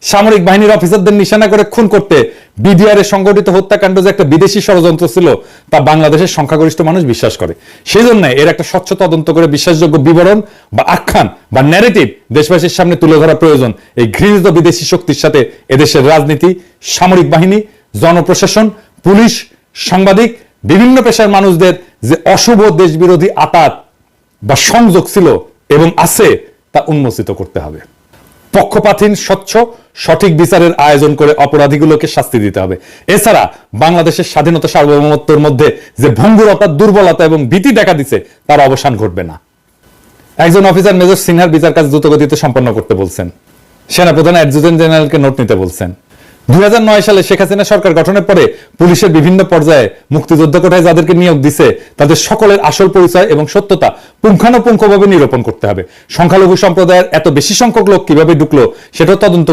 সামরিক বাহিনীর অফিসারদের নিশানা করে খুন করতে বিডিআর এর সংগঠিত হত্যাকাণ্ড যে একটা বিদেশি ষড়যন্ত্র ছিল তা বাংলাদেশের সংখ্যাগরিষ্ঠ মানুষ বিশ্বাস করে। সেই জন্য এর একটা স্বচ্ছ তদন্ত করে বিশ্বাসযোগ্য বিবরণ বা আখ্যান বা ন্যারেটিভ দেশবাসীর সামনে তুলে ধরা প্রয়োজন। এই ঘৃণিত বিদেশি শক্তির সাথে এদেশের রাজনীতি, সামরিক বাহিনী, জনপ্রশাসন, পুলিশ, সাংবাদিক, বিভিন্ন পেশার মানুষদের যে অশুভ দেশবিরোধী আতাত বা সংযোগ ছিল এবং আছে তা উন্মোচিত করতে হবে। পক্ষপাতহীন, স্বচ্ছ, সঠিক বিচারের আয়োজন করে অপরাধীগুলোকে শাস্তি দিতে হবে। এছাড়া বাংলাদেশের স্বাধীনতা সার্বভৌমত্বের মধ্যে যে ভঙ্গুরতা, দুর্বলতা এবং ভীতি দেখা দিচ্ছে তার অবসান ঘটবে না। একজন অফিসার মেজর সিনহার বিচার কাজ দ্রুতগতিতে সম্পন্ন করতে বলছেন। সেনাপ্রধান অ্যাডজুটেন্ট জেনারেলকে নোট নিতে বলছেন। 2009 সালে শেখ হাসিনা সরকার গঠনের পরে পুলিশের বিভিন্ন পর্যায়ে মুক্তিযোদ্ধা কোটায় যাদেরকে নিয়োগ দিছে তাদের সকলের আসল পরিচয় এবং সত্যতা পুঙ্খানুপুঙ্খভাবে নিরূপণ করতে হবে। সংখ্যালঘু সম্প্রদায়ের এত বেশি সংখ্যক লোক কিভাবে ঢুকলো সেটাও তদন্ত